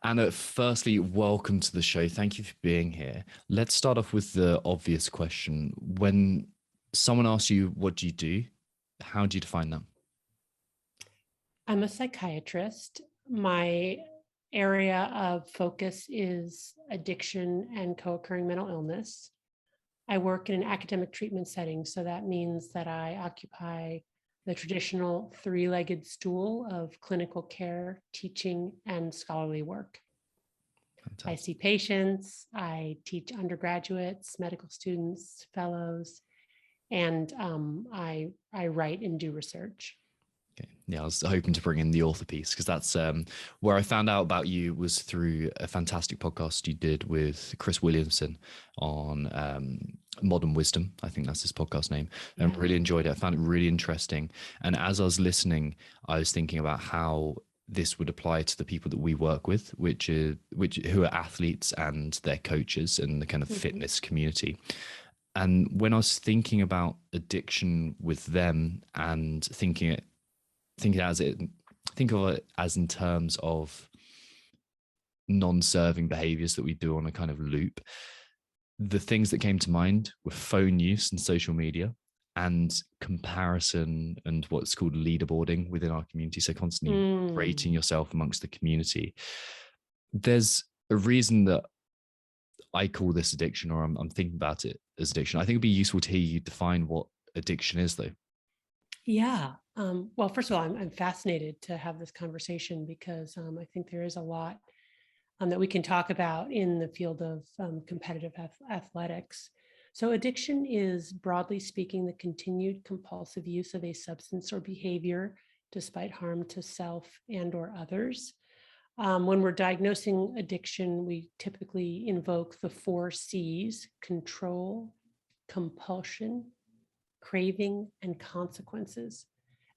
Anna, firstly, welcome to the show. Thank you for being here. Let's start off with the obvious question. When someone asks you, what do you do? How do you define that? I'm a psychiatrist. My area of focus is addiction and co-occurring mental illness. I work in an academic treatment setting, so that means that I occupy the traditional three-legged stool of clinical care, teaching, and scholarly work. Fantastic. I see patients, I teach undergraduates, medical students, fellows, and I write and do research. Okay. Yeah, I was hoping to bring in the author piece because that's where I found out about you was through a fantastic podcast you did with Chris Williamson on Modern Wisdom. I think that's his podcast name. And really enjoyed it. I found it really interesting. And as I was listening, I was thinking about how this would apply to the people that we work with, who are athletes and their coaches and the kind of fitness community. And when I was thinking about addiction with them and think of it as in terms of non-serving behaviors that we do on a kind of loop, the things that came to mind were phone use and social media and comparison and what's called leaderboarding within our community. So constantly rating yourself amongst the community. There's a reason that I call this addiction, or I'm thinking about it as addiction. I think it'd be useful to hear you define what addiction is, though. Yeah. Well, first of all, I'm fascinated to have this conversation because I think there is a lot that we can talk about in the field of competitive athletics. So addiction is, broadly speaking, the continued compulsive use of a substance or behavior despite harm to self and or others. When we're diagnosing addiction, we typically invoke the 4 C's: control, compulsion, craving, and consequences,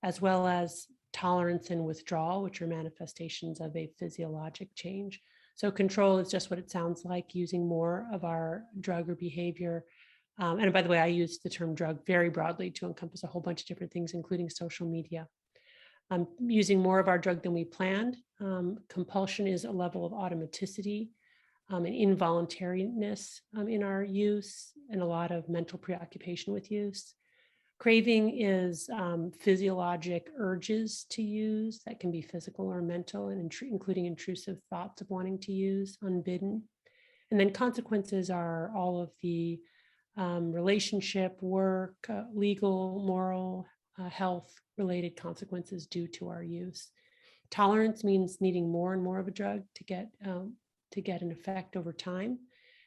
as well as tolerance and withdrawal, which are manifestations of a physiologic change. So control is just what it sounds like, using more of our drug or behavior. And by the way, I use the term drug very broadly to encompass a whole bunch of different things, including social media. Using more of our drug than we planned. Compulsion is a level of automaticity and involuntariness in our use, and a lot of mental preoccupation with use. Craving is physiologic urges to use that can be physical or mental, and including intrusive thoughts of wanting to use unbidden. And then consequences are all of the relationship, work, legal, moral, health related consequences due to our use. Tolerance means needing more and more of a drug to get an effect over time.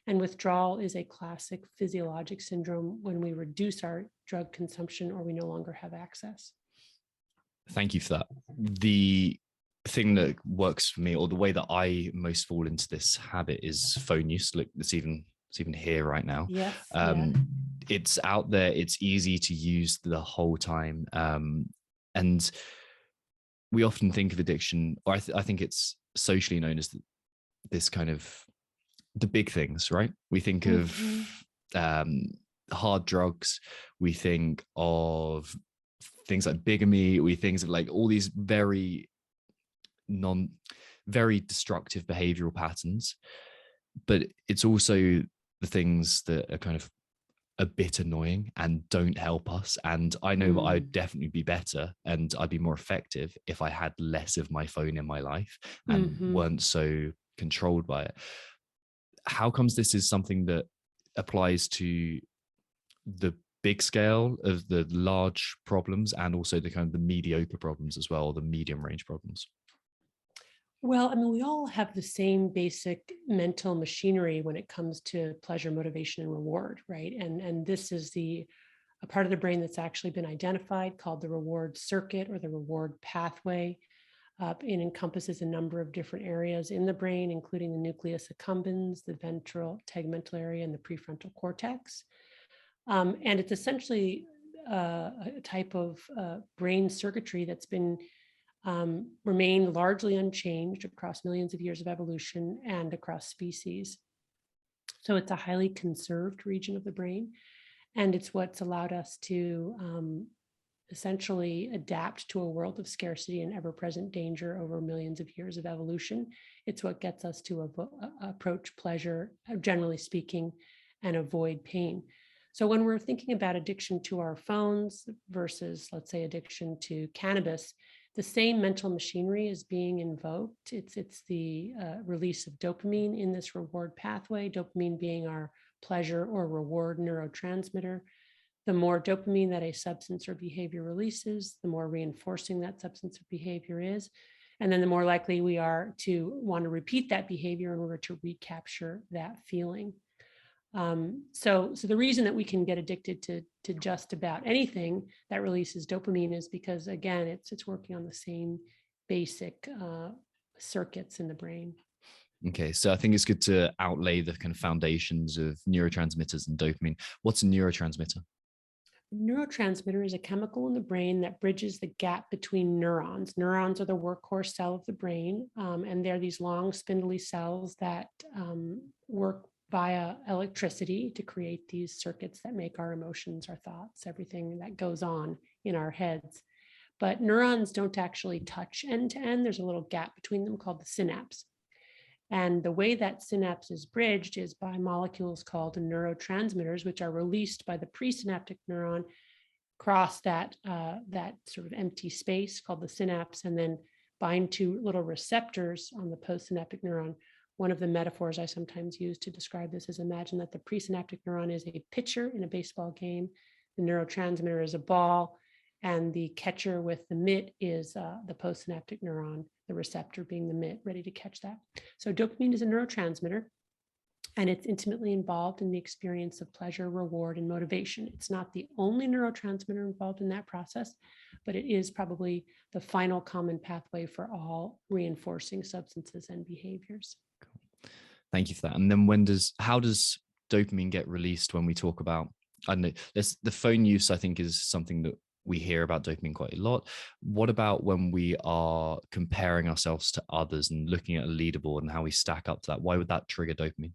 And withdrawal is a classic physiologic syndrome when we reduce our drug consumption or we no longer have access. Thank you for that. The thing that works for me, or the way that I most fall into this habit, is phone use. Look, it's even here right now. Yes. It's out there. It's easy to use the whole time. And we often think of addiction, or I think it's socially known as this kind of the big things, right? We think of hard drugs. We think of things like bigamy. We think of like all these very destructive behavioral patterns. But it's also the things that are kind of a bit annoying and don't help us. And I know that I'd definitely be better and I'd be more effective if I had less of my phone in my life and weren't so controlled by it. How comes this is something that applies to the big scale of the large problems and also the kind of the mediocre problems as well, the medium range problems? Well, I mean, we all have the same basic mental machinery when it comes to pleasure, motivation, and reward, right? And this is a part of the brain that's actually been identified called the reward circuit or the reward pathway. It encompasses a number of different areas in the brain, including the nucleus accumbens, the ventral tegmental area, and the prefrontal cortex. And it's essentially a type of brain circuitry that's been remained largely unchanged across millions of years of evolution and across species. So it's a highly conserved region of the brain, and it's what's allowed us to essentially adapt to a world of scarcity and ever-present danger over millions of years of evolution. It's what gets us to approach pleasure, generally speaking, and avoid pain. So when we're thinking about addiction to our phones versus, let's say, addiction to cannabis, the same mental machinery is being invoked. It's the release of dopamine in this reward pathway, dopamine being our pleasure or reward neurotransmitter. The more dopamine that a substance or behavior releases, the more reinforcing that substance or behavior is. And then the more likely we are to want to repeat that behavior in order to recapture that feeling. So the reason that we can get addicted to just about anything that releases dopamine is because, again, it's working on the same basic circuits in the brain. Okay, so I think it's good to outlay the kind of foundations of neurotransmitters and dopamine. What's a neurotransmitter? Neurotransmitter is a chemical in the brain that bridges the gap between neurons. Neurons are the workhorse cell of the brain, and they're these long spindly cells that work via electricity to create these circuits that make our emotions, our thoughts, everything that goes on in our heads. But neurons don't actually touch end to end. There's a little gap between them called the synapse. And the way that synapse is bridged is by molecules called neurotransmitters, which are released by the presynaptic neuron, cross that sort of empty space called the synapse, and then bind to little receptors on the postsynaptic neuron. One of the metaphors I sometimes use to describe this is, imagine that the presynaptic neuron is a pitcher in a baseball game, the neurotransmitter is a ball, and the catcher with the mitt is the postsynaptic neuron, the receptor being the mitt, ready to catch that. So dopamine is a neurotransmitter, and it's intimately involved in the experience of pleasure, reward, and motivation. It's not the only neurotransmitter involved in that process, but it is probably the final common pathway for all reinforcing substances and behaviors. Cool. Thank you for that. And then how does dopamine get released when we talk about, I don't know, the phone use, I think, is something that we hear about dopamine quite a lot. What about when we are comparing ourselves to others and looking at a leaderboard and how we stack up to that? Why would that trigger dopamine?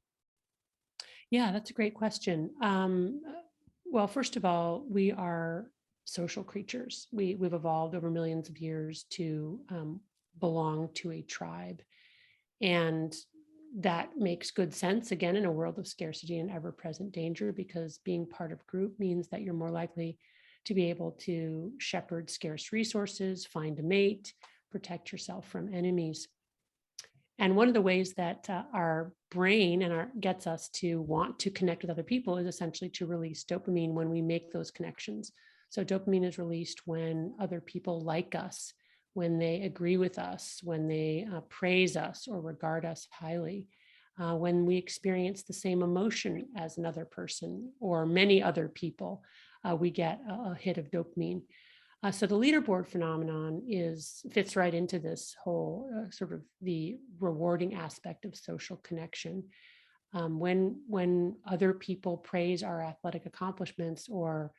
Yeah, that's a great question. Well, first of all, we are social creatures. We've evolved over millions of years to belong to a tribe. And that makes good sense, again, in a world of scarcity and ever-present danger, because being part of a group means that you're more likely to be able to shepherd scarce resources, find a mate, protect yourself from enemies. And one of the ways that our brain gets us to want to connect with other people is essentially to release dopamine when we make those connections. So dopamine is released when other people like us, when they agree with us, when they praise us or regard us highly, when we experience the same emotion as another person or many other people, we get a hit of dopamine. So the leaderboard phenomenon fits right into this whole sort of the rewarding aspect of social connection. When other people praise our athletic accomplishments or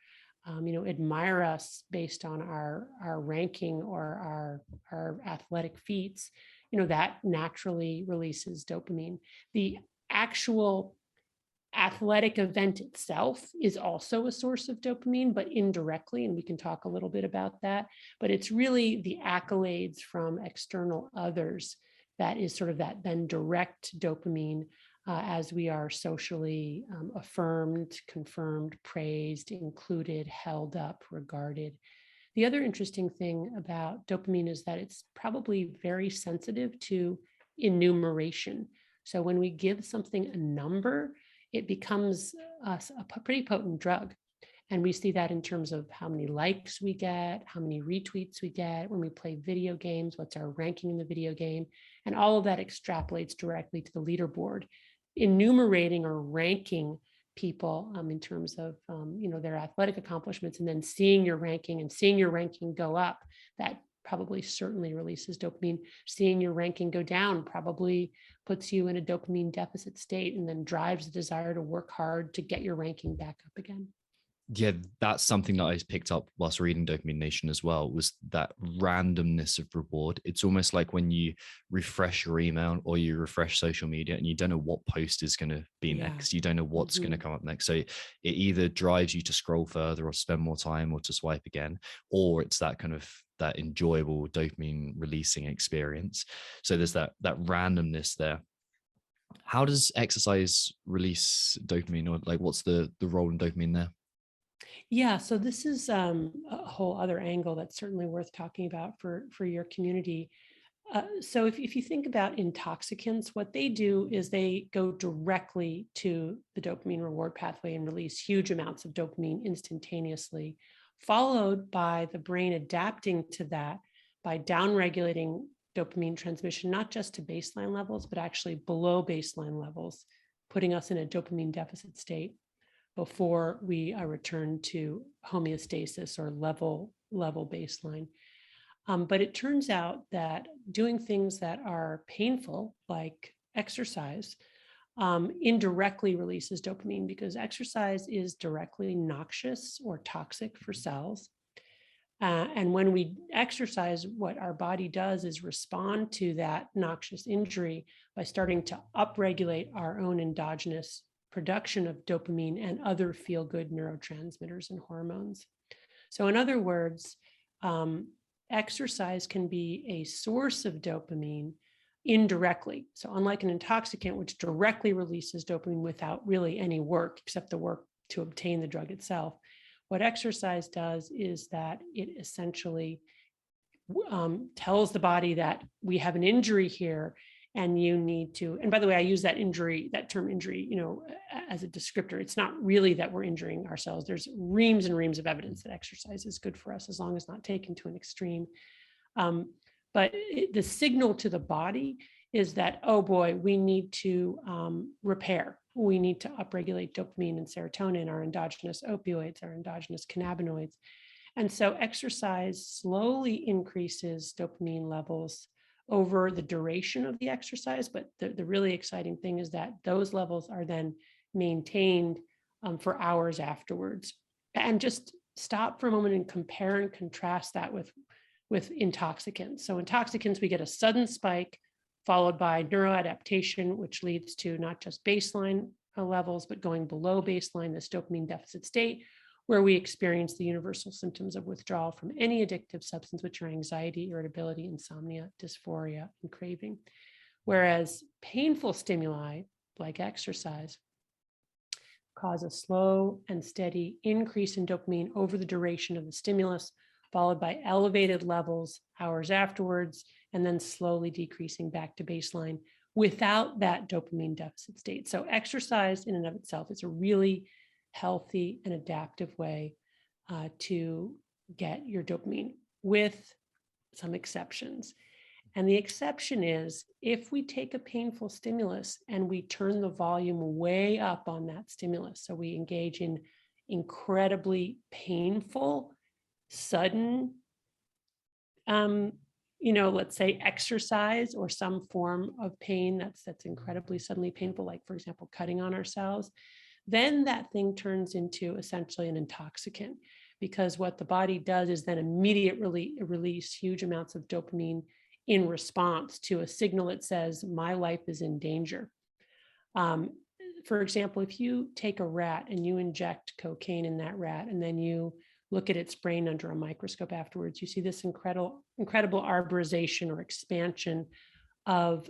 admire us based on our ranking or our athletic feats, that naturally releases dopamine. The actual athletic event itself is also a source of dopamine, but indirectly, and we can talk a little bit about that. But it's really the accolades from external others that is sort of that then direct dopamine as we are socially affirmed, confirmed, praised, included, held up, regarded. The other interesting thing about dopamine is that it's probably very sensitive to enumeration. So when we give something a number, it becomes a pretty potent drug. And we see that in terms of how many likes we get, how many retweets we get when we play video games, what's our ranking in the video game. And all of that extrapolates directly to the leaderboard. Enumerating or ranking people in terms of their athletic accomplishments, and then seeing your ranking go up, that probably certainly releases dopamine. Seeing your ranking go down probably puts you in a dopamine deficit state and then drives the desire to work hard to get your ranking back up again. Yeah, that's something that I picked up whilst reading Dopamine Nation as well, was that randomness of reward. It's almost like when you refresh your email or you refresh social media and you don't know what post is going to be Yeah. next. You don't know what's going to come up next. So it either drives you to scroll further or spend more time or to swipe again, or it's that kind of that enjoyable dopamine releasing experience. So there's that randomness there. How does exercise release dopamine, or like what's the role in dopamine there? Yeah, so this is a whole other angle that's certainly worth talking about for your community. So if you think about intoxicants, what they do is they go directly to the dopamine reward pathway and release huge amounts of dopamine instantaneously, followed by the brain adapting to that by downregulating dopamine transmission, not just to baseline levels, but actually below baseline levels, putting us in a dopamine deficit state before we return to homeostasis or level baseline. But it turns out that doing things that are painful, like exercise, indirectly releases dopamine, because exercise is directly noxious or toxic for cells. And when we exercise, what our body does is respond to that noxious injury by starting to upregulate our own endogenous production of dopamine and other feel-good neurotransmitters and hormones. So in other words, exercise can be a source of dopamine indirectly. So unlike an intoxicant, which directly releases dopamine without really any work, except the work to obtain the drug itself, what exercise does is that it essentially tells the body that we have an injury here and you need to, and by the way, I use that term injury, as a descriptor. It's not really that we're injuring ourselves. There's reams and reams of evidence that exercise is good for us as long as not taken to an extreme. But the signal to the body is that, oh boy, we need to repair. We need to upregulate dopamine and serotonin, our endogenous opioids, our endogenous cannabinoids. And so exercise slowly increases dopamine levels over the duration of the exercise. But the really exciting thing is that those levels are then maintained for hours afterwards. And just stop for a moment and compare and contrast that with intoxicants. So intoxicants, we get a sudden spike followed by neuroadaptation, which leads to not just baseline levels, but going below baseline, this dopamine deficit state, where we experience the universal symptoms of withdrawal from any addictive substance, which are anxiety, irritability, insomnia, dysphoria, and craving. Whereas painful stimuli, like exercise, cause a slow and steady increase in dopamine over the duration of the stimulus, followed by elevated levels hours afterwards, and then slowly decreasing back to baseline without that dopamine deficit state. So exercise in and of itself is a really healthy and adaptive way to get your dopamine, with some exceptions. And the exception is if we take a painful stimulus and we turn the volume way up on that stimulus. So we engage in incredibly painful, sudden, let's say exercise or some form of pain that's incredibly suddenly painful, like for example, cutting on ourselves, then that thing turns into essentially an intoxicant, because what the body does is then immediately release huge amounts of dopamine in response to a signal that says my life is in danger. For example, if you take a rat and you inject cocaine in that rat, and then you look at its brain under a microscope afterwards, you see this incredible arborization or expansion of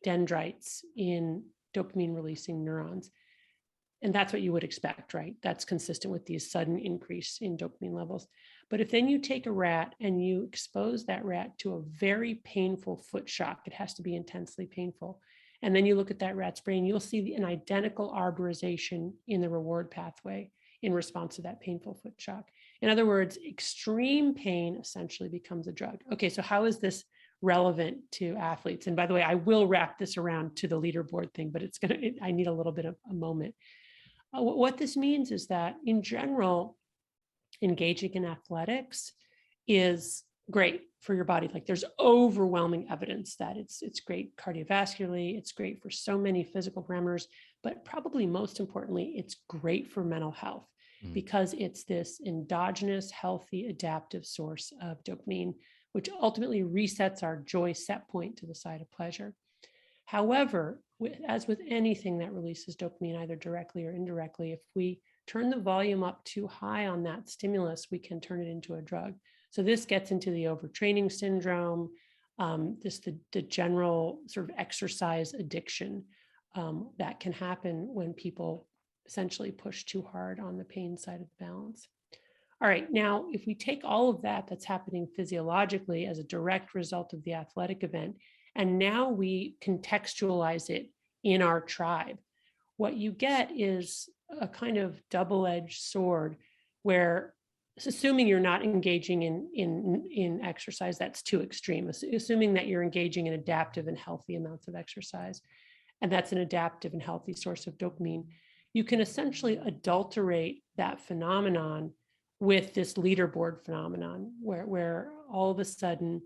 dendrites in dopamine releasing neurons. And that's what you would expect, right? That's consistent with these sudden increase in dopamine levels. But if then you take a rat and you expose that rat to a very painful foot shock, it has to be intensely painful. And then you look at that rat's brain, you'll see an identical arborization in the reward pathway in response to that painful foot shock. In other words, extreme pain essentially becomes a drug. Okay, so how is this relevant to athletes? And by the way, I will wrap this around to the leaderboard thing, but I need a little bit of a moment. What this means is that in general, engaging in athletics is great for your body. Like there's overwhelming evidence that it's great cardiovascularly, it's great for so many physical parameters, but probably most importantly, it's great for mental health. because it's this endogenous, healthy, adaptive source of dopamine, which ultimately resets our joy set point to the side of pleasure. However, as with anything that releases dopamine, either directly or indirectly, if we turn the volume up too high on that stimulus, we can turn it into a drug. So this gets into the overtraining syndrome, the general sort of exercise addiction that can happen when people essentially push too hard on the pain side of the balance. All right, now, if we take all of that that's happening physiologically as a direct result of the athletic event, and now we contextualize it in our tribe, what you get is a kind of double-edged sword where, assuming you're not engaging in exercise that's too extreme, assuming that you're engaging in adaptive and healthy amounts of exercise, and that's an adaptive and healthy source of dopamine, you can essentially adulterate that phenomenon with this leaderboard phenomenon, where all of a sudden,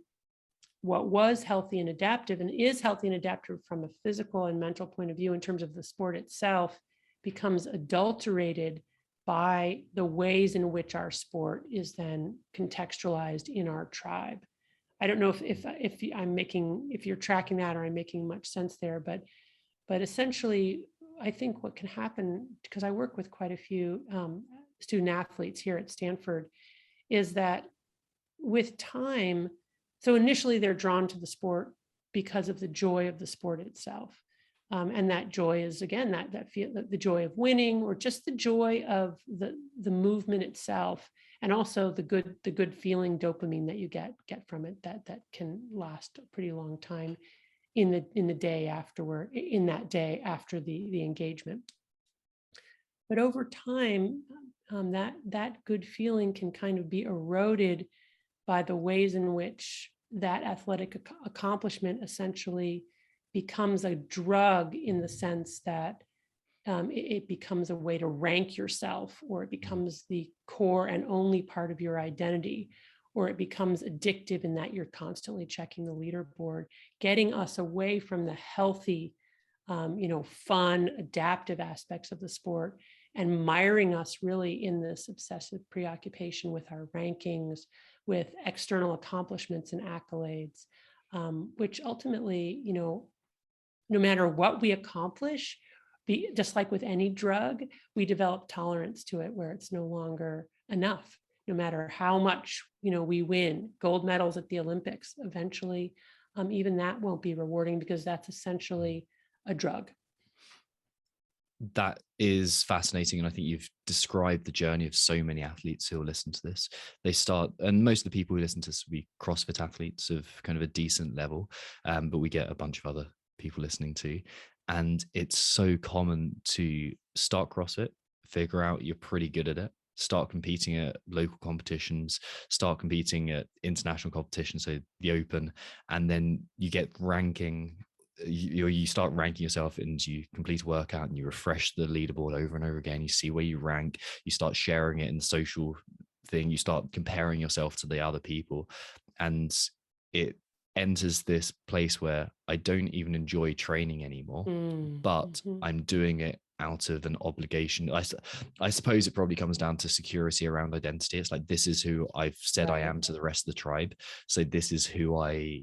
what was healthy and adaptive and is healthy and adaptive from a physical and mental point of view in terms of the sport itself becomes adulterated by the ways in which our sport is then contextualized in our tribe. I don't know if you're tracking that or I'm making much sense there, but essentially, I think what can happen, because I work with quite a few student athletes here at Stanford, is that with time, so initially they're drawn to the sport because of the joy of the sport itself. And that joy is, again, the joy of winning, or just the joy of the movement itself, and also the good feeling dopamine that you get from it that can last a pretty long time in the day afterward, in that day after the engagement. But over time, that good feeling can kind of be eroded by the ways in which that athletic accomplishment essentially becomes a drug, in the sense that it becomes a way to rank yourself, or it becomes the core and only part of your identity, or it becomes addictive in that you're constantly checking the leaderboard, getting us away from the healthy, fun, adaptive aspects of the sport, and miring us really in this obsessive preoccupation with our rankings, with external accomplishments and accolades, which ultimately, no matter what we accomplish, just like with any drug, we develop tolerance to it, where it's no longer enough. No matter how much, we win gold medals at the Olympics, eventually, even that won't be rewarding, because that's essentially a drug. That is fascinating. And I think you've described the journey of so many athletes who will listen to this. They start, and most of the people who listen to this will be CrossFit athletes of kind of a decent level, but we get a bunch of other people listening too. And it's so common to start CrossFit, figure out you're pretty good at it, start competing at local competitions, start competing at international competitions, so the Open, and then you get ranking. You start ranking yourself, and you complete a workout and you refresh the leaderboard over and over again. You see where you rank, you start sharing it in the social thing, you start comparing yourself to the other people, and it enters this place where I don't even enjoy training anymore, but I'm doing it out of an obligation. I suppose it probably comes down to security around identity. It's like, this is who I've said I am to the rest of the tribe, so this is who I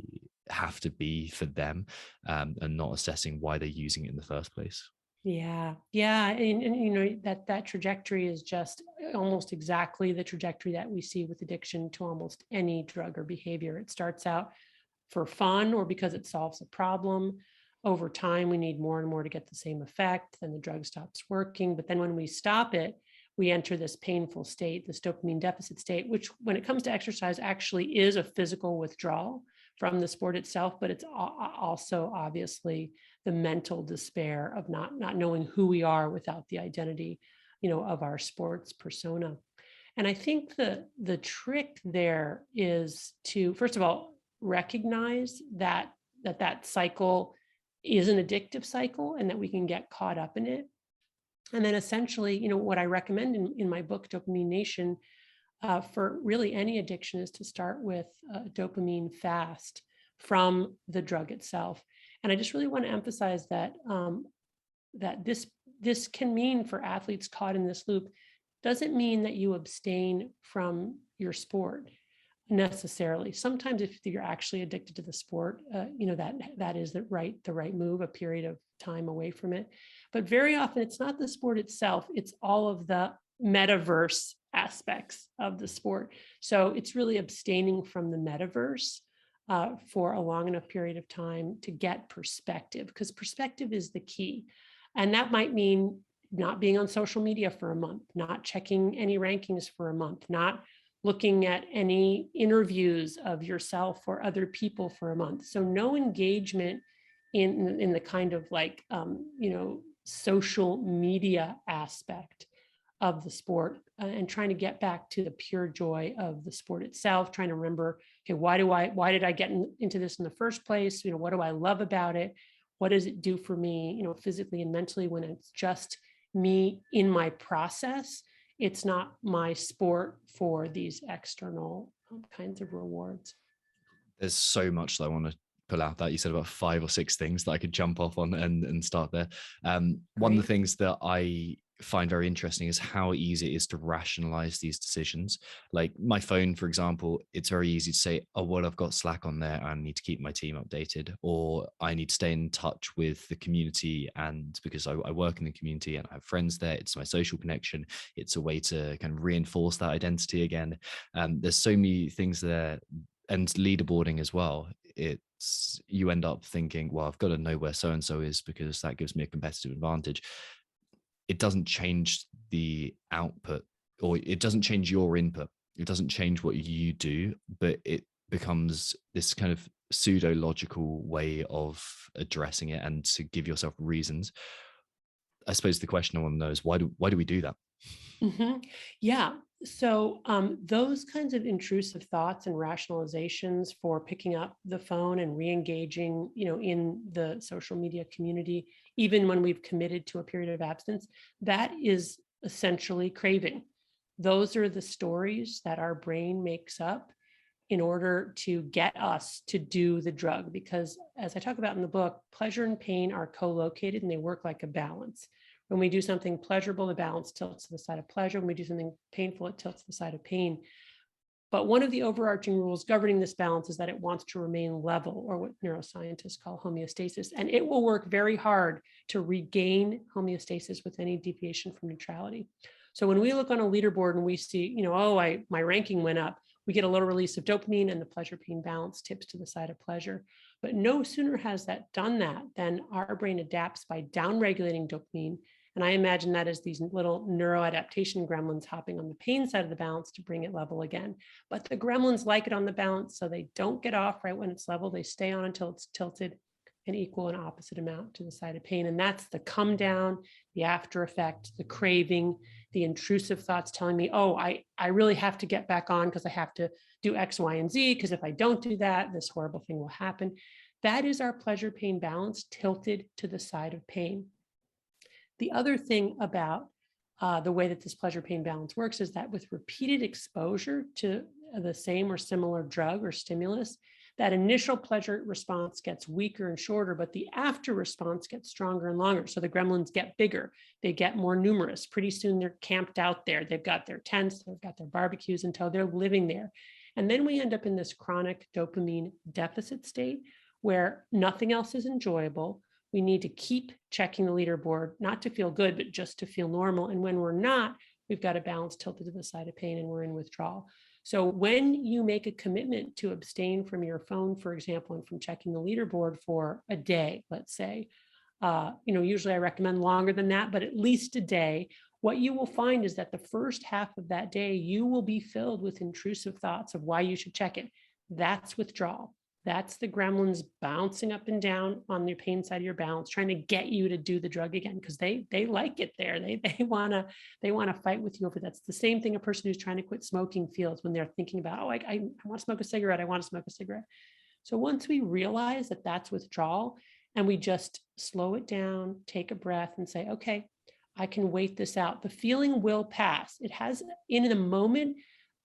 have to be for them, and not assessing why they're using it in the first place. Yeah. And that trajectory is just almost exactly the trajectory that we see with addiction to almost any drug or behavior. It starts out for fun, or because it solves a problem. Over time, we need more and more to get the same effect. Then the drug stops working. But then when we stop it, we enter this painful state, this dopamine deficit state, which, when it comes to exercise, actually is a physical withdrawal from the sport itself, but it's also obviously the mental despair of not knowing who we are without the identity, of our sports persona. And I think the trick there is to, first of all, recognize that cycle is an addictive cycle, and that we can get caught up in it. And then essentially, what I recommend in my book, Dopamine Nation, for really any addiction, is to start with a dopamine fast from the drug itself. And I just really want to emphasize that that this can mean, for athletes caught in this loop, doesn't mean that you abstain from your sport necessarily. Sometimes if you're actually addicted to the sport, that is the right move, a period of time away from it. But very often it's not the sport itself, it's all of the metaverse aspects of the sport. So it's really abstaining from the metaverse for a long enough period of time to get perspective, because perspective is the key. And that might mean not being on social media for a month, not checking any rankings for a month, not looking at any interviews of yourself or other people for a month. So no engagement in the kind of like, social media aspect of the sport, and trying to get back to the pure joy of the sport itself, trying to remember, okay, why did I get into this in the first place? What do I love about it? What does it do for me, physically and mentally, when it's just me in my process? It's not my sport for these external kinds of rewards. There's so much that I want to pull out that you said, about 5 or 6 things that I could jump off on and start there. One of the things that I find very interesting is how easy it is to rationalize these decisions. Like my phone, for example, it's very easy to say, oh, well, I've got Slack on there, I need to keep my team updated, or I need to stay in touch with the community, and because I work in the community and I have friends there, it's my social connection, it's a way to kind of reinforce that identity again. There's so many things there. And leaderboarding as well, you end up thinking, well, I've got to know where so-and-so is because that gives me a competitive advantage. It doesn't change the output, or it doesn't change your input. It doesn't change what you do, but it becomes this kind of pseudological way of addressing it and to give yourself reasons. I suppose the question I want to know is, why do we do that? Mm-hmm. Yeah. So those kinds of intrusive thoughts and rationalizations for picking up the phone and re-engaging, in the social media community, even when we've committed to a period of abstinence, that is essentially craving. Those are the stories that our brain makes up in order to get us to do the drug. Because as I talk about in the book, pleasure and pain are co-located and they work like a balance. When we do something pleasurable, the balance tilts to the side of pleasure. When we do something painful, it tilts to the side of pain. But one of the overarching rules governing this balance is that it wants to remain level, or what neuroscientists call homeostasis. And it will work very hard to regain homeostasis with any deviation from neutrality. So when we look on a leaderboard and we see, my ranking went up, we get a little release of dopamine and the pleasure-pain balance tips to the side of pleasure. But no sooner has that done that than our brain adapts by downregulating dopamine. And I imagine that as these little neuroadaptation gremlins hopping on the pain side of the balance to bring it level again. But the gremlins like it on the balance, so they don't get off right when it's level. They stay on until it's tilted an equal and opposite amount to the side of pain. And that's the come down, the after effect, the craving, the intrusive thoughts telling me, oh, I really have to get back on because I have to do X, Y, and Z, because if I don't do that, this horrible thing will happen. That is our pleasure-pain balance tilted to the side of pain. The other thing about the way that this pleasure-pain balance works is that with repeated exposure to the same or similar drug or stimulus, that initial pleasure response gets weaker and shorter, but the after response gets stronger and longer. So the gremlins get bigger, they get more numerous. Pretty soon they're camped out there. They've got their tents, they've got their barbecues until they're living there. And then we end up in this chronic dopamine deficit state where nothing else is enjoyable. We need to keep checking the leaderboard, not to feel good, but just to feel normal. And when we're not, we've got a balance tilted to the side of pain and we're in withdrawal. So when you make a commitment to abstain from your phone, for example, and from checking the leaderboard for a day, let's say, usually I recommend longer than that, but at least a day, what you will find is that the first half of that day, you will be filled with intrusive thoughts of why you should check it. That's withdrawal. That's the gremlins bouncing up and down on the pain side of your balance, trying to get you to do the drug again because they like it there. They want to fight with you over that. It's the same thing a person who's trying to quit smoking feels when they're thinking about, oh, I want to smoke a cigarette. I want to smoke a cigarette. So once we realize that that's withdrawal and we just slow it down, take a breath and say, okay, I can wait this out. The feeling will pass. It has in the moment,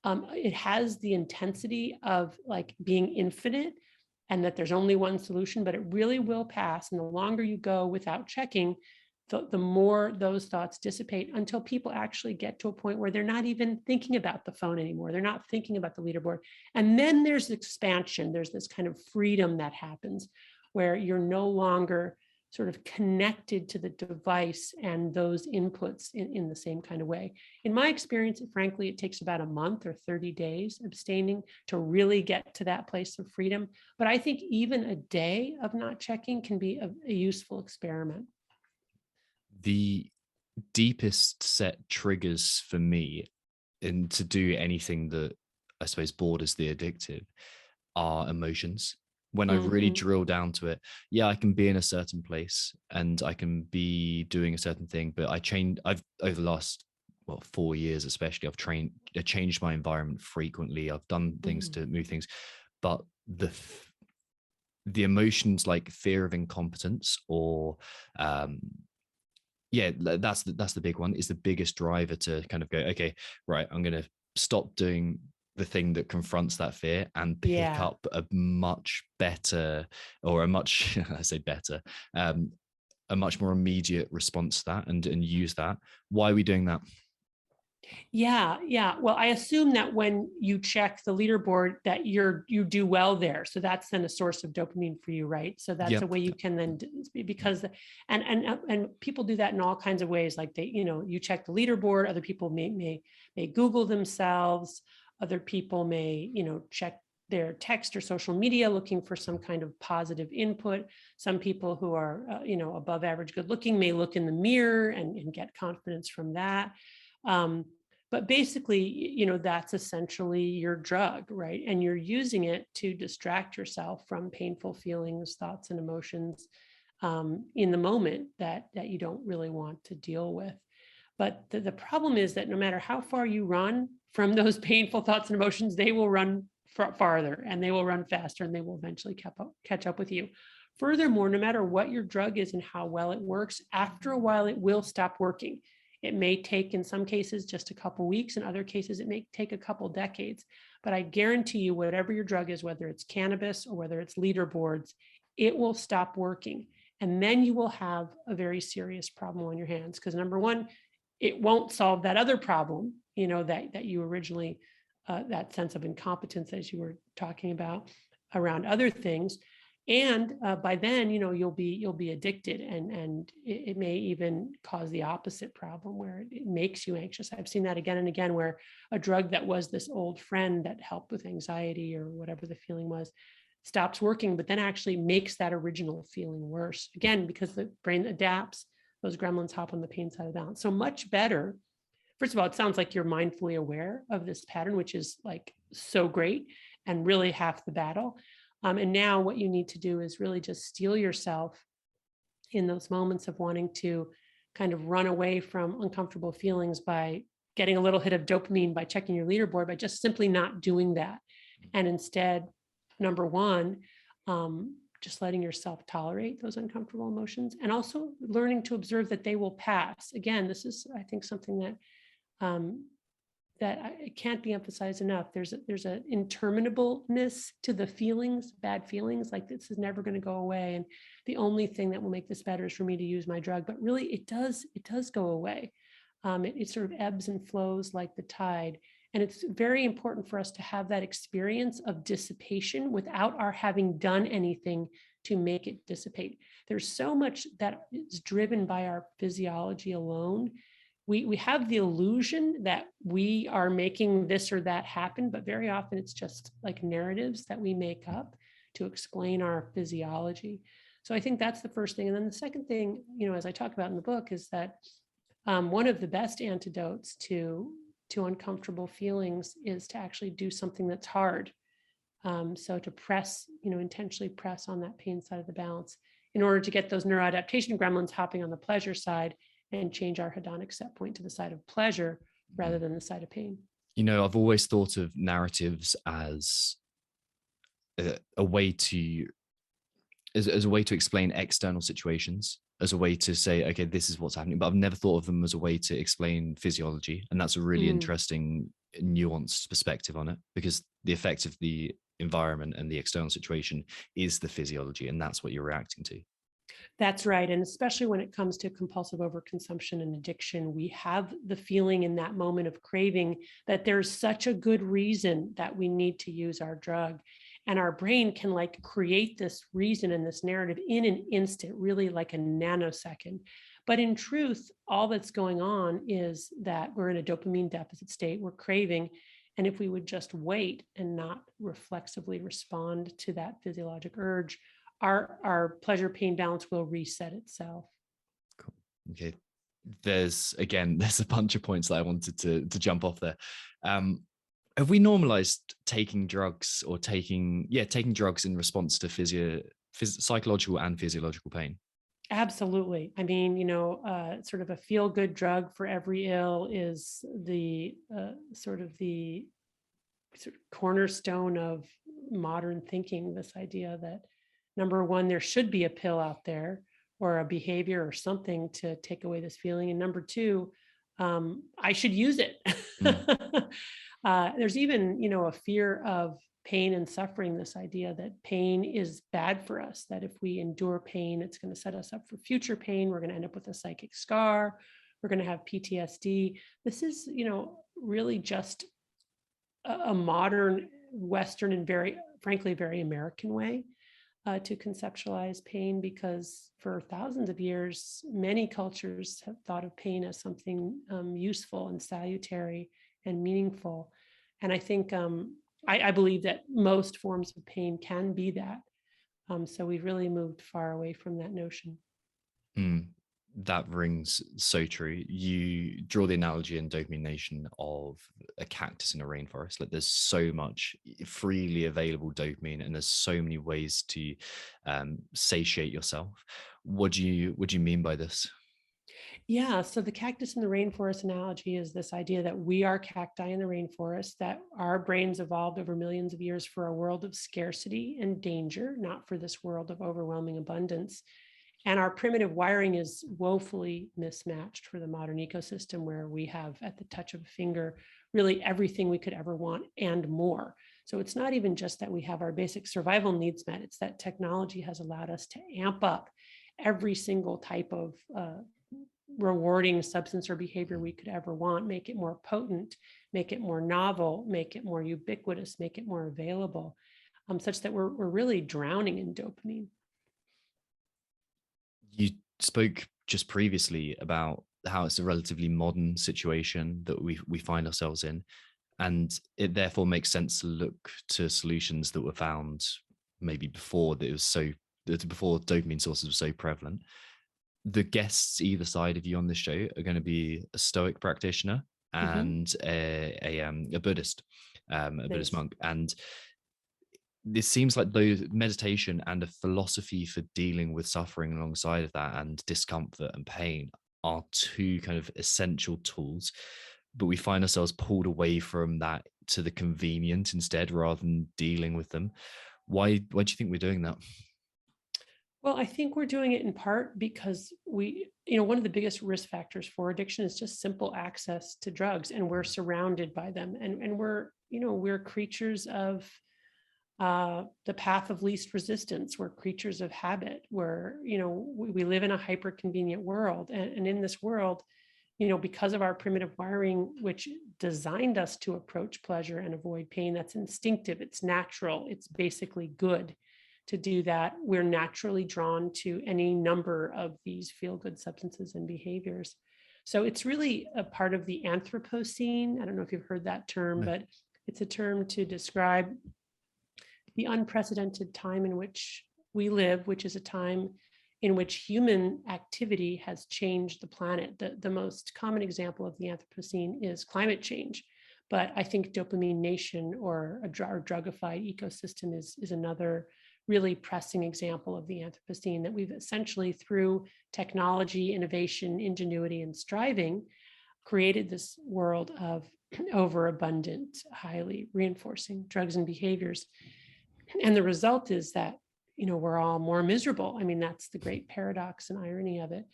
it has the intensity of like being infinite and that there's only one solution, but it really will pass. And the longer you go without checking, the more those thoughts dissipate until people actually get to a point where they're not even thinking about the phone anymore. They're not thinking about the leaderboard. And then there's expansion. There's this kind of freedom that happens where you're no longer sort of connected to the device and those inputs in the same kind of way. In my experience, frankly, it takes about a month or 30 days abstaining to really get to that place of freedom. But I think even a day of not checking can be a useful experiment. The deepest set triggers for me and to do anything that I suppose borders the addictive are emotions. When I really drill down to it, yeah, I can be in a certain place and I can be doing a certain thing, but I've over the last 4 years especially, I've changed my environment frequently. I've done things to move things, but the emotions like fear of incompetence or that's the big one, is the biggest driver to kind of go, okay, right, I'm going to stop doing the thing that confronts that fear and pick up a much better, or a much, I say better, a much more immediate response to that and use that. Why are we doing that? Yeah. Well, I assume that when you check the leaderboard that you do well there. So that's then a source of dopamine for you, right? So that's a way you can then, because, and people do that in all kinds of ways. Like you check the leaderboard, other people may Google themselves. Other people may, check their text or social media looking for some kind of positive input. Some people who are, above average good looking may look in the mirror and get confidence from that. But basically, that's essentially your drug, right? And you're using it to distract yourself from painful feelings, thoughts, and emotions in the moment that you don't really want to deal with. But the problem is that no matter how far you run from those painful thoughts and emotions, they will run farther and they will run faster and they will eventually catch up with you. Furthermore, no matter what your drug is and how well it works, after a while, it will stop working. It may take, in some cases, just a couple weeks. In other cases, it may take a couple decades. But I guarantee you, whatever your drug is, whether it's cannabis or whether it's leaderboards, it will stop working. And then you will have a very serious problem on your hands. Because number one, it won't solve that other problem, that you originally, that sense of incompetence, as you were talking about, around other things. And by then, you'll be addicted, and it may even cause the opposite problem where it makes you anxious. I've seen that again and again, where a drug that was this old friend that helped with anxiety or whatever the feeling was stops working, but then actually makes that original feeling worse. Again, because the brain adapts, those gremlins hop on the pain side of the balance. So much better. First of all, it sounds like you're mindfully aware of this pattern, which is like so great and really half the battle. And now what you need to do is really just steel yourself in those moments of wanting to kind of run away from uncomfortable feelings by getting a little hit of dopamine by checking your leaderboard, by just simply not doing that. And instead, number one, just letting yourself tolerate those uncomfortable emotions and also learning to observe that they will pass. Again, this is, I think, something that it can't be emphasized enough. There's an interminableness to the feelings, bad feelings, like this is never going to go away. And the only thing that will make this better is for me to use my drug. But really, it does go away. It sort of ebbs and flows like the tide. And it's very important for us to have that experience of dissipation without our having done anything to make it dissipate. There's so much that is driven by our physiology alone. We have the illusion that we are making this or that happen, but very often it's just like narratives that we make up to explain our physiology. So I think that's the first thing. And then the second thing, as I talk about in the book, is that one of the best antidotes to uncomfortable feelings is to actually do something that's hard. So to press, intentionally press on that pain side of the balance in order to get those neuroadaptation gremlins hopping on the pleasure side and change our hedonic set point to the side of pleasure rather than the side of pain. I've always thought of narratives as a way to explain external situations, as a way to say, okay, this is what's happening. But I've never thought of them as a way to explain physiology. And that's a really interesting, nuanced perspective on it, because the effect of the environment and the external situation is the physiology, and that's what you're reacting to. That's right. And especially when it comes to compulsive overconsumption and addiction, we have the feeling in that moment of craving that there's such a good reason that we need to use our drug. And our brain can like create this reason and this narrative in an instant, really like a nanosecond. But in truth, all that's going on is that we're in a dopamine deficit state, we're craving. And if we would just wait and not reflexively respond to that physiologic urge, our pleasure pain balance will reset itself. Cool. Okay. There's a bunch of points that I wanted to jump off there. Have we normalized taking drugs or taking drugs in response to psychological and physiological pain? Absolutely. I mean, sort of a feel-good drug for every ill is the sort of cornerstone of modern thinking. This idea that, number one, there should be a pill out there or a behavior or something to take away this feeling. And number two, I should use it. There's even, a fear of pain and suffering, this idea that pain is bad for us, that if we endure pain, it's going to set us up for future pain. We're going to end up with a psychic scar. We're going to have PTSD. This is, really just a modern Western and very, frankly, very American way to conceptualize pain, because for thousands of years, many cultures have thought of pain as something useful and salutary and meaningful. And I think I believe that most forms of pain can be that. So we've really moved far away from that notion. That rings so true. You draw the analogy in Dopamine Nation of a cactus in a rainforest. Like, there's so much freely available dopamine, and there's so many ways to satiate yourself. What do you mean by this? Yeah, so the cactus in the rainforest analogy is this idea that we are cacti in the rainforest, that our brains evolved over millions of years for a world of scarcity and danger, not for this world of overwhelming abundance. And our primitive wiring is woefully mismatched for the modern ecosystem, where we have, at the touch of a finger, really everything we could ever want and more. So it's not even just that we have our basic survival needs met, it's that technology has allowed us to amp up every single type of rewarding substance or behavior we could ever want, make it more potent, make it more novel, make it more ubiquitous, make it more available, such that we're really drowning in dopamine. You spoke just previously about how it's a relatively modern situation that we find ourselves in, and it therefore makes sense to look to solutions that were found maybe before before dopamine sources were so prevalent. The guests either side of you on this show are going to be a Stoic practitioner and a Buddhist, Buddhist monk, and this seems like those meditation and a philosophy for dealing with suffering alongside of that and discomfort and pain are two kind of essential tools, but we find ourselves pulled away from that to the convenient instead, rather than dealing with them. Why do you think we're doing that? Well, I think we're doing it in part because one of the biggest risk factors for addiction is just simple access to drugs, and we're surrounded by them. And we're creatures of the path of least resistance. We're creatures of habit. We live in a hyper convenient world. And in this world, because of our primitive wiring, which designed us to approach pleasure and avoid pain, that's instinctive, it's natural, it's basically good to do that. We're naturally drawn to any number of these feel-good substances and behaviors. So it's really a part of the Anthropocene. I don't know if you've heard that term, but it's a term to describe the unprecedented time in which we live, which is a time in which human activity has changed the planet. The most common example of the Anthropocene is climate change. But I think Dopamine Nation or a drugified ecosystem is another really pressing example of the Anthropocene, that we've essentially, through technology, innovation, ingenuity, and striving, created this world of overabundant, highly reinforcing drugs and behaviors. And the result is that, we're all more miserable. I mean, that's the great paradox and irony of it.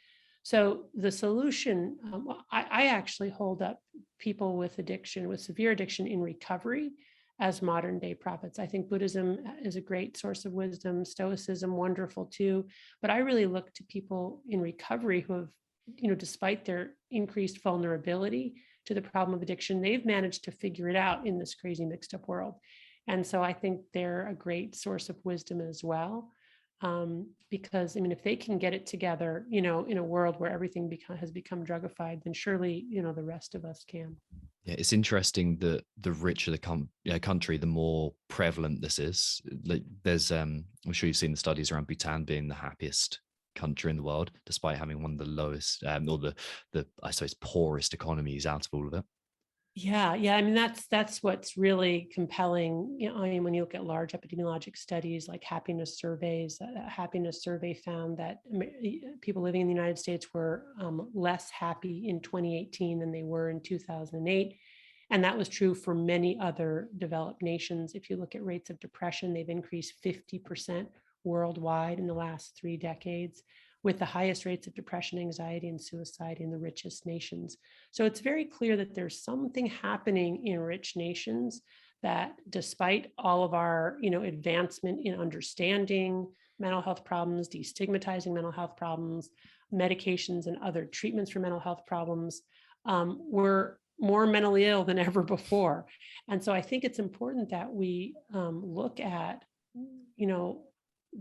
So the solution, I actually hold up people with addiction, with severe addiction in recovery, as modern day prophets. I think Buddhism is a great source of wisdom, Stoicism, wonderful too. But I really look to people in recovery who have, despite their increased vulnerability to the problem of addiction, they've managed to figure it out in this crazy mixed up world. And so I think they're a great source of wisdom as well. Because if they can get it together, in a world where everything has become drugified, then surely, the rest of us can. Yeah, it's interesting that the richer the country, the more prevalent this is. Like there's, I'm sure you've seen the studies around Bhutan being the happiest country in the world, despite having one of the lowest, or the I suppose poorest economies out of all of it. Yeah. That's what's really compelling. When you look at large epidemiologic studies like happiness surveys, a happiness survey found that people living in the United States were less happy in 2018 than they were in 2008. And that was true for many other developed nations. If you look at rates of depression, they've increased 50% worldwide in the last 3 decades, with the highest rates of depression, anxiety, and suicide in the richest nations. So it's very clear that there's something happening in rich nations that, despite all of our, advancement in understanding mental health problems, destigmatizing mental health problems, medications and other treatments for mental health problems, we're more mentally ill than ever before. And so I think it's important that we look at,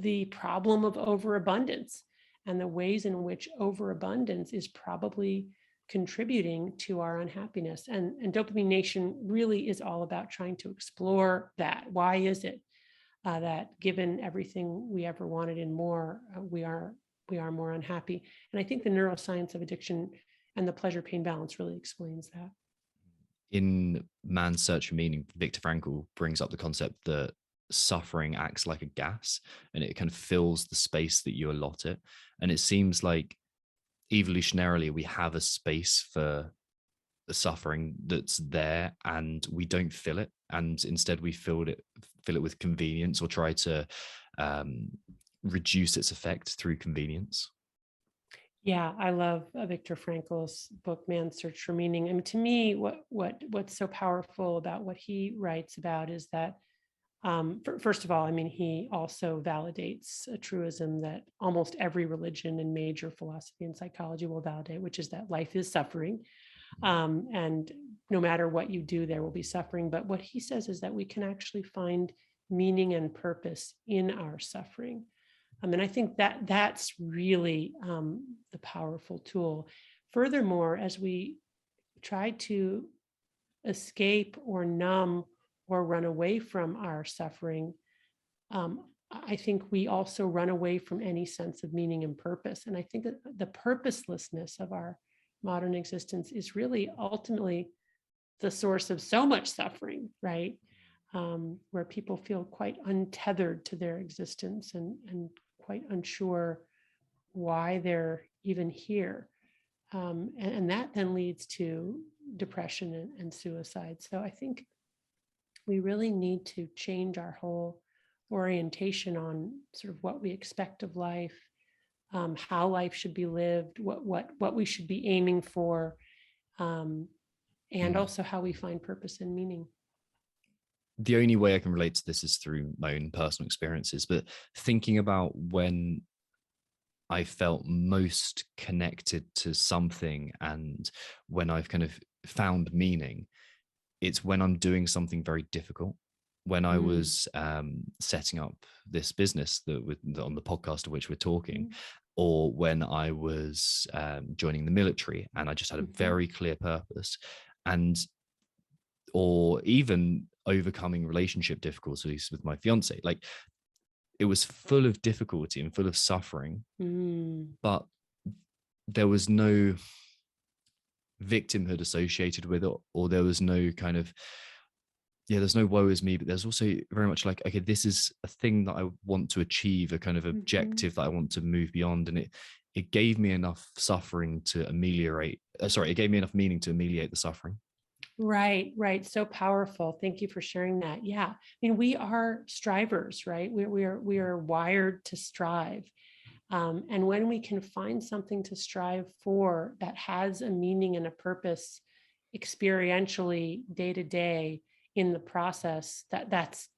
the problem of overabundance and the ways in which overabundance is probably contributing to our unhappiness. And Dopamine Nation really is all about trying to explore that. Why is it that, given everything we ever wanted and more, we are more unhappy? And I think the neuroscience of addiction and the pleasure-pain balance really explains that. In Man's Search for Meaning, Viktor Frankl brings up the concept that suffering acts like a gas, and it kind of fills the space that you allot it. And it seems like evolutionarily we have a space for the suffering that's there, and we don't fill it, and instead we fill it with convenience, or try to reduce its effect through convenience. Yeah, I love Viktor Frankl's book, Man's Search for Meaning. To me, what's so powerful about what he writes about is that, first of all, he also validates a truism that almost every religion and major philosophy and psychology will validate, which is that life is suffering. And no matter what you do, there will be suffering. But what he says is that we can actually find meaning and purpose in our suffering. And I think that that's really the powerful tool. Furthermore, as we try to escape or numb or run away from our suffering, I think we also run away from any sense of meaning and purpose. And I think that the purposelessness of our modern existence is really ultimately the source of so much suffering, right? Where people feel quite untethered to their existence and quite unsure why they're even here. And that then leads to depression and suicide. So I think we really need to change our whole orientation on sort of what we expect of life, how life should be lived, what we should be aiming for, and also how we find purpose and meaning. The only way I can relate to this is through my own personal experiences, but thinking about when I felt most connected to something and when I've kind of found meaning, it's when I'm doing something very difficult. When I was setting up this business on the podcast of which we're talking, or when I was joining the military and I just had a very clear purpose, or even overcoming relationship difficulties with my fiance. Like, it was full of difficulty and full of suffering, but there was no victimhood associated with it, or there was no kind of, there's no woe is me, but there's also very much like, okay, this is a thing that I want to achieve, a kind of objective that I want to move beyond. And it gave me enough suffering to it gave me enough meaning to ameliorate the suffering. Right. So powerful. Thank you for sharing that. Yeah. We are strivers, right? We are wired to strive. And when we can find something to strive for that has a meaning and a purpose experientially day to day, in the process, that's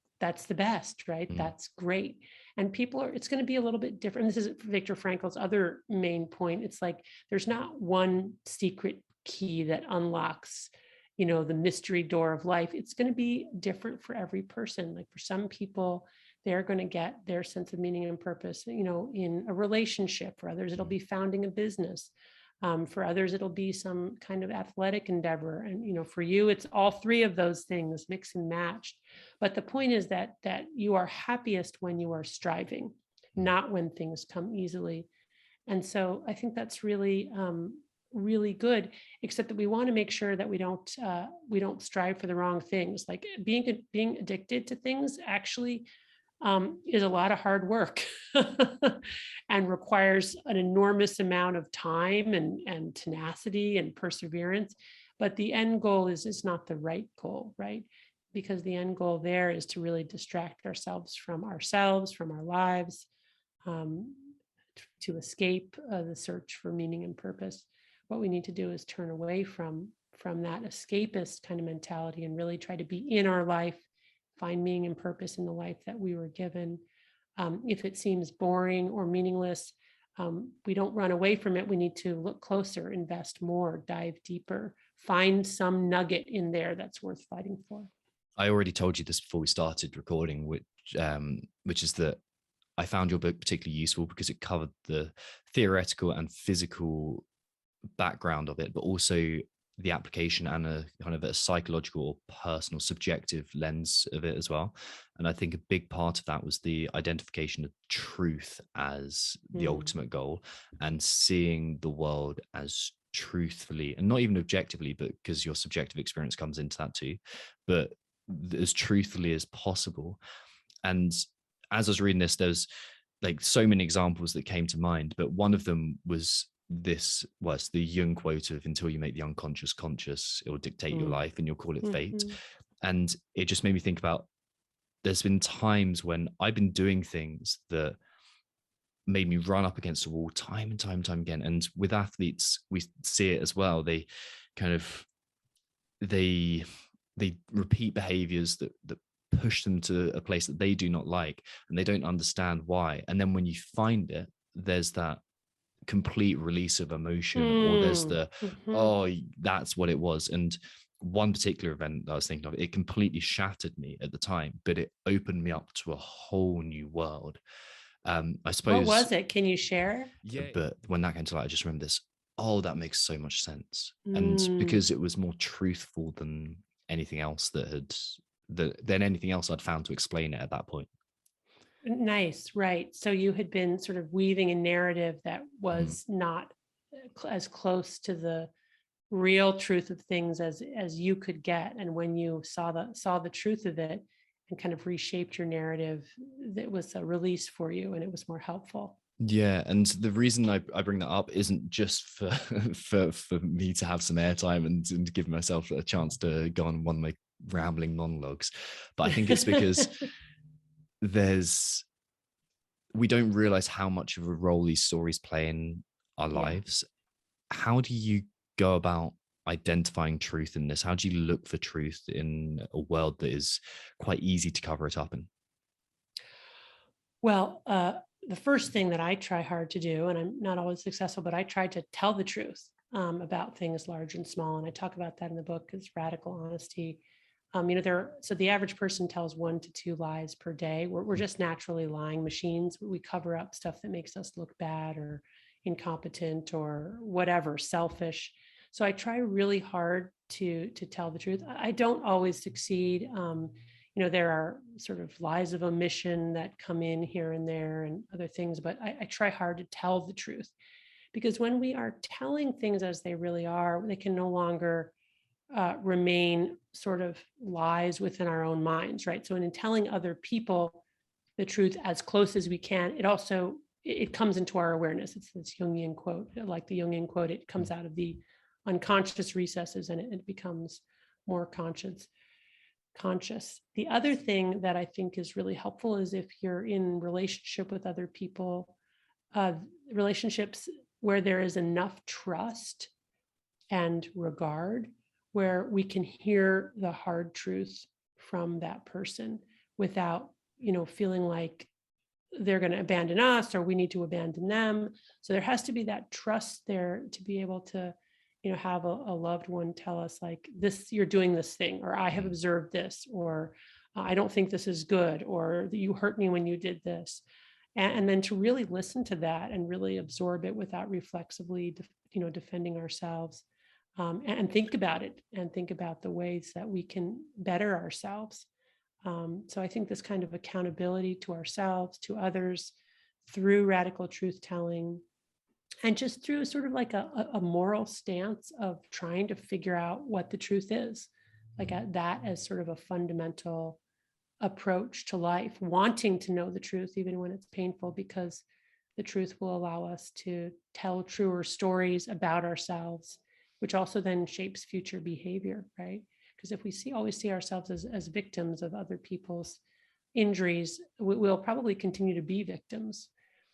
the best, right? That's great. And it's going to be a little bit different. This is Viktor Frankl's other main point. It's like, there's not one secret key that unlocks, the mystery door of life. It's going to be different for every person. Like for some people, they're going to get their sense of meaning and purpose, in a relationship. For others, it'll be founding a business. For others, it'll be some kind of athletic endeavor. And, for you, it's all three of those things mixed and matched. But the point is that you are happiest when you are striving, not when things come easily. And so I think that's really, really good, except that we want to make sure that we don't strive for the wrong things. Like being addicted to things actually is a lot of hard work and requires an enormous amount of time and tenacity and perseverance. But the end goal is not the right goal, right? Because the end goal there is to really distract ourselves, from our lives, to escape the search for meaning and purpose. What we need to do is turn away from that escapist kind of mentality and really try to be in our life, find meaning and purpose in the life that we were given. If it seems boring or meaningless, we don't run away from it. We need to look closer, invest more, dive deeper, find some nugget in there that's worth fighting for. I already told you this before we started recording, which is that I found your book particularly useful because it covered the theoretical and physical background of it, but also the application and a kind of a psychological or personal subjective lens of it as well. And I think a big part of that was the identification of truth as the ultimate goal, and seeing the world as truthfully, and not even objectively, but because your subjective experience comes into that too, but as truthfully as possible. And as I was reading this, there's like so many examples that came to mind, but one of them was it's the Jung quote of, until you make the unconscious conscious, it will dictate your life and you'll call it fate. And it just made me think about, there's been times when I've been doing things that made me run up against a wall time and time again. And with athletes, we see it as well. They kind of, they repeat behaviors that push them to a place that they do not like, and they don't understand why. And then when you find it, there's that complete release of emotion, or there's the oh, that's what it was. And one particular event that I was thinking of, it completely shattered me at the time, but it opened me up to a whole new world. I suppose. What was it? Can you share? Yeah, but when that came to light, I just remember this. Oh, that makes so much sense. And because it was more truthful than anything else than anything else I'd found to explain it at that point. Nice. Right. So you had been sort of weaving a narrative that was not as close to the real truth of things as you could get. And when you saw the truth of it and kind of reshaped your narrative, that was a release for you and it was more helpful. Yeah. And the reason I bring that up isn't just for me to have some airtime and give myself a chance to go on one of my rambling monologues, but I think it's because we don't realize how much of a role these stories play in our lives. How do you go about identifying truth in this? How do you look for truth in a world that is quite easy to cover it up in? Well, the first thing that I try hard to do, and I'm not always successful, but I try to tell the truth about things large and small. And I talk about that in the book, is radical honesty. So the average person tells 1 to 2 lies per day. We're just naturally lying machines. We cover up stuff that makes us look bad or incompetent or whatever, selfish. So I try really hard to tell the truth. I don't always succeed. There are sort of lies of omission that come in here and there and other things, but I try hard to tell the truth, because when we are telling things as they really are, they can no longer remain sort of lies within our own minds, right? So in telling other people the truth as close as we can, it comes into our awareness. It's this Jungian quote, like the Jungian quote, it comes out of the unconscious recesses and it becomes more conscious. The other thing that I think is really helpful is if you're in relationship with other people, relationships where there is enough trust and regard, where we can hear the hard truth from that person without, feeling like they're going to abandon us or we need to abandon them. So there has to be that trust there to be able to, have a loved one tell us like this, you're doing this thing, or I have observed this, or I don't think this is good, or you hurt me when you did this. And then to really listen to that and really absorb it without reflexively, defending ourselves, and think about it and think about the ways that we can better ourselves. So I think this kind of accountability to ourselves, to others, through radical truth telling, and just through sort of like a moral stance of trying to figure out what the truth is, like that as sort of a fundamental approach to life, wanting to know the truth, even when it's painful, because the truth will allow us to tell truer stories about ourselves, which also then shapes future behavior, right? Because if we always see ourselves as victims of other people's injuries, we'll probably continue to be victims.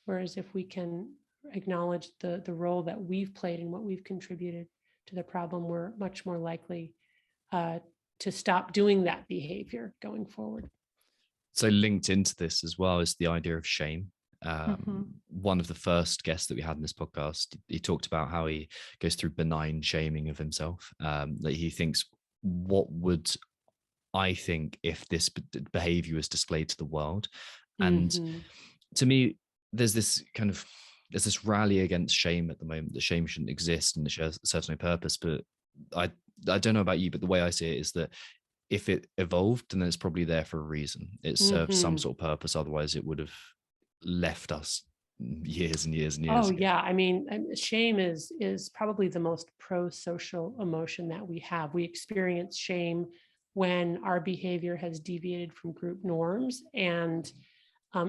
Whereas if we can acknowledge the role that we've played and what we've contributed to the problem, we're much more likely to stop doing that behavior going forward. So linked into this as well is the idea of shame. One of the first guests that we had in this podcast, he talked about how he goes through benign shaming of himself, that he thinks, what would I think if this behavior was displayed to the world? And to me, there's this rally against shame at the moment, that shame shouldn't exist and it serves no purpose. But I don't know about you, but the way I see it is that if it evolved, then it's probably there for a reason. It serves some sort of purpose. Otherwise it would have left us years and years and years ago. Yeah. I mean, shame is probably the most pro-social emotion that we have. We experience shame when our behavior has deviated from group norms. And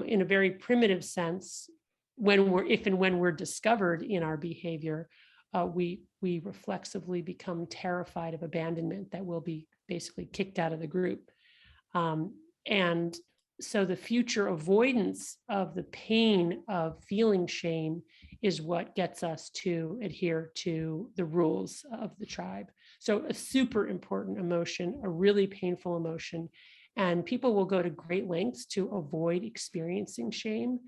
in a very primitive sense, when we're discovered in our behavior, we reflexively become terrified of abandonment, that we'll be basically kicked out of the group. And so the future avoidance of the pain of feeling shame is what gets us to adhere to the rules of the tribe. So a super important emotion, a really painful emotion, and people will go to great lengths to avoid experiencing shame.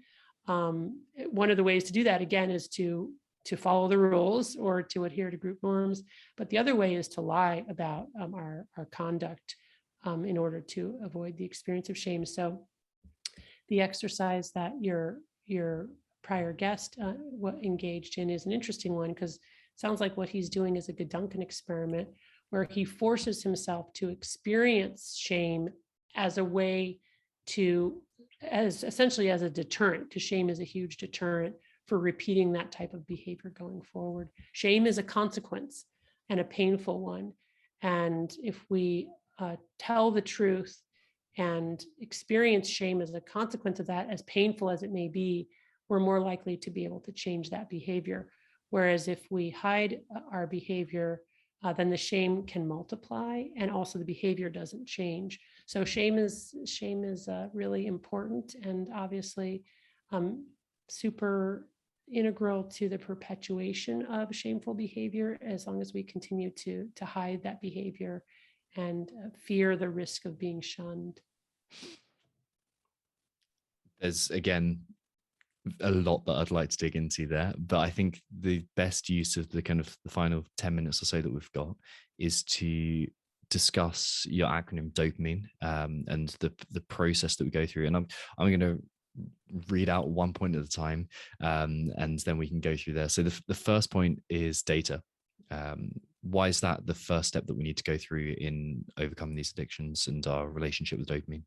One of the ways to do that, again, is to follow the rules or to adhere to group norms. But the other way is to lie about our conduct in order to avoid the experience of shame. So the exercise that your prior guest engaged in is an interesting one, because it sounds like what he's doing is a Goduncan experiment where he forces himself to experience shame as a way essentially as a deterrent, because shame is a huge deterrent for repeating that type of behavior going forward. Shame is a consequence, and a painful one. And if we tell the truth and experience shame as a consequence of that, as painful as it may be, we're more likely to be able to change that behavior. Whereas if we hide our behavior, then the shame can multiply, and also the behavior doesn't change. So shame is really important, and obviously super integral to the perpetuation of shameful behavior, as long as we continue to hide that behavior and fear the risk of being shunned. There's, again, a lot that I'd like to dig into there, but I think the best use of the final 10 minutes or so that we've got is to discuss your acronym Dopamine, and the process that we go through. And I'm going to read out one point at a time, and then we can go through there. So the first point is data. Why is that the first step that we need to go through in overcoming these addictions and our relationship with dopamine?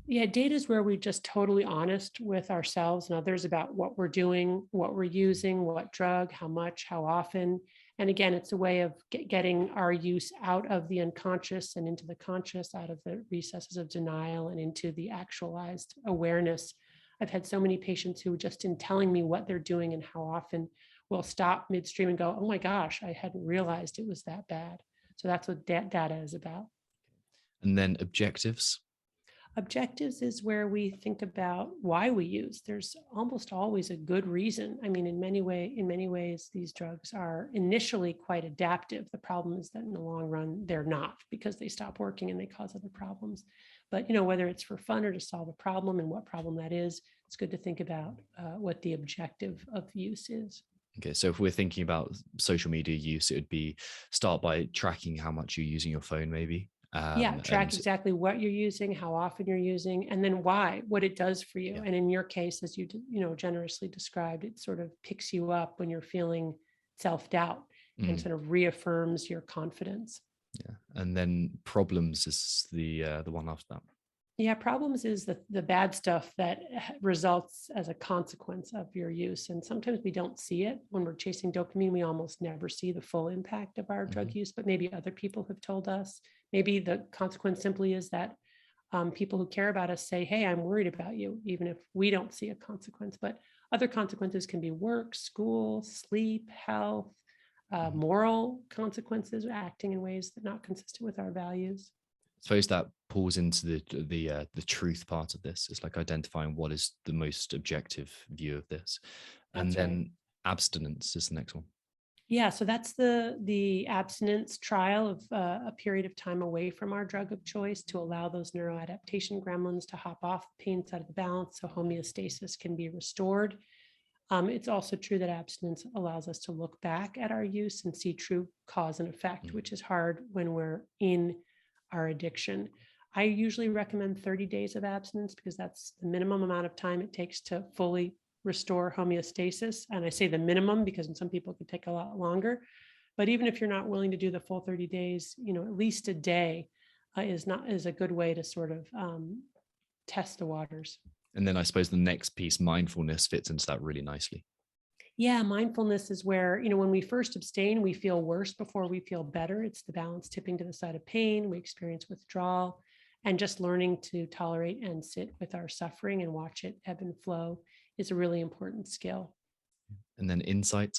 Yeah, data is where we're just totally honest with ourselves and others about what we're doing, what we're using, what drug, how much, how often. And again, it's a way of getting our use out of the unconscious and into the conscious, out of the recesses of denial and into the actualized awareness. I've had so many patients who, just in telling me what they're doing and how often, will stop midstream and go, oh my gosh, I hadn't realized it was that bad. So that's what data is about. And then objectives. Objectives is where we think about why we use. There's almost always a good reason. I mean, in many ways, these drugs are initially quite adaptive. The problem is that in the long run, they're not, because they stop working and they cause other problems. But whether it's for fun or to solve a problem and what problem that is, it's good to think about what the objective of use is. Okay, so if we're thinking about social media use, it would be start by tracking how much you're using your phone, maybe. Track exactly what you're using, how often you're using, and then why, what it does for you. And in your case, as you generously described, it sort of picks you up when you're feeling self-doubt and sort of reaffirms your confidence. Yeah, and then problems is the one after that. Yeah, problems is the bad stuff that results as a consequence of your use. And sometimes we don't see it when we're chasing dopamine. We almost never see the full impact of our drug use, but maybe other people have told us. Maybe the consequence simply is that people who care about us say, hey, I'm worried about you, even if we don't see a consequence. But other consequences can be work, school, sleep, health, moral consequences, acting in ways that are not consistent with our values. I suppose that pulls into the truth part of this. It's like identifying what is the most objective view of this. And then abstinence is the next one. Yeah, so that's the abstinence trial of a period of time away from our drug of choice to allow those neuroadaptation gremlins to hop off the pain side of the balance so homeostasis can be restored. It's also true that abstinence allows us to look back at our use and see true cause and effect, which is hard when we're in our addiction. I usually recommend 30 days of abstinence because that's the minimum amount of time it takes to fully restore homeostasis. And I say the minimum because some people could take a lot longer. But even if you're not willing to do the full 30 days, at least a day is a good way to sort of test the waters. And then I suppose the next piece, mindfulness, fits into that really nicely. Yeah, mindfulness is where, when we first abstain, we feel worse before we feel better. It's the balance tipping to the side of pain. We experience withdrawal, and just learning to tolerate and sit with our suffering and watch it ebb and flow is a really important skill. And then insight.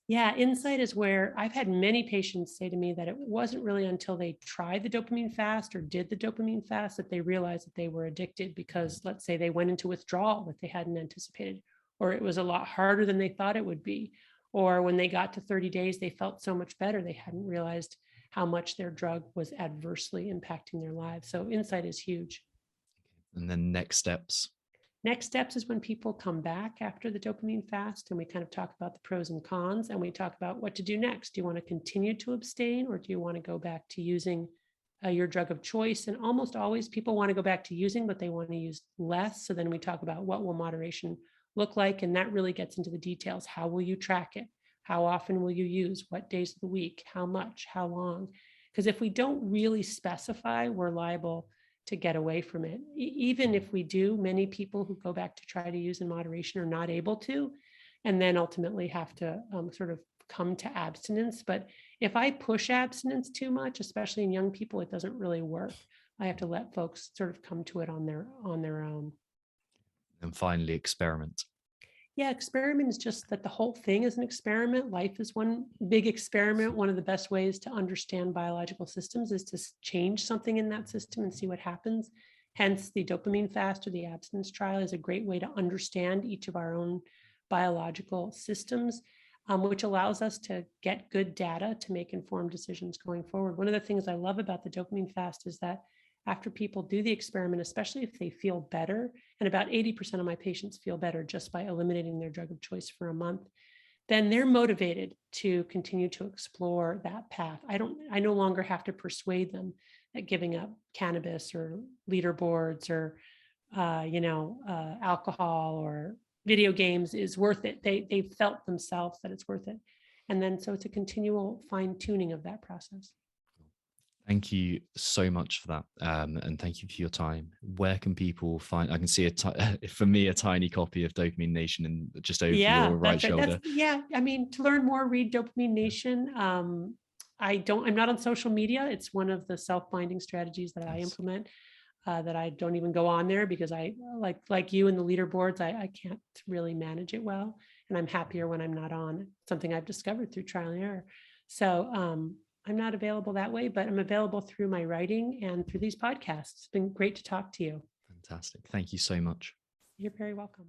Yeah, insight is where I've had many patients say to me that it wasn't really until they tried the dopamine fast or did the dopamine fast that they realized that they were addicted because, let's say, they went into withdrawal that they hadn't anticipated, or it was a lot harder than they thought it would be. Or when they got to 30 days, they felt so much better. They hadn't realized how much their drug was adversely impacting their lives. So insight is huge. And then next steps. Next steps is when people come back after the dopamine fast and we kind of talk about the pros and cons and we talk about what to do next. Do you want to continue to abstain or do you want to go back to using your drug of choice? And almost always people want to go back to using, but they want to use less. So then we talk about what will moderation look like. And that really gets into the details. How will you track it? How often will you use? What days of the week? How much? How long? Because if we don't really specify, we're liable to get away from it. Even if we do, many people who go back to try to use in moderation are not able to, and then ultimately have to sort of come to abstinence. But if I push abstinence too much, especially in young people, it doesn't really work. I have to let folks sort of come to it on their own. And finally, experiment. Yeah, experiment is just that the whole thing is an experiment. Life is one big experiment. One of the best ways to understand biological systems is to change something in that system and see what happens. Hence, the dopamine fast or the abstinence trial is a great way to understand each of our own biological systems, which allows us to get good data to make informed decisions going forward. One of the things I love about the dopamine fast is that after people do the experiment, especially if they feel better, and about 80% of my patients feel better just by eliminating their drug of choice for a month, then they're motivated to continue to explore that path. I no longer have to persuade them that giving up cannabis or leaderboards or, alcohol or video games is worth it. They've felt themselves that it's worth it. And then, so it's a continual fine tuning of that process. Thank you so much for that. And thank you for your time. Where can people find, I can see for me, a tiny copy of Dopamine Nation and just over your right shoulder. To learn more, read Dopamine Nation. I'm not on social media. It's one of the self-binding strategies that I implement, that I don't even go on there because I like you and the leaderboards, I can't really manage it well. And I'm happier when I'm not on. Something I've discovered through trial and error. So, I'm not available that way, but I'm available through my writing and through these podcasts. It's been great to talk to you. Fantastic. Thank you so much. You're very welcome.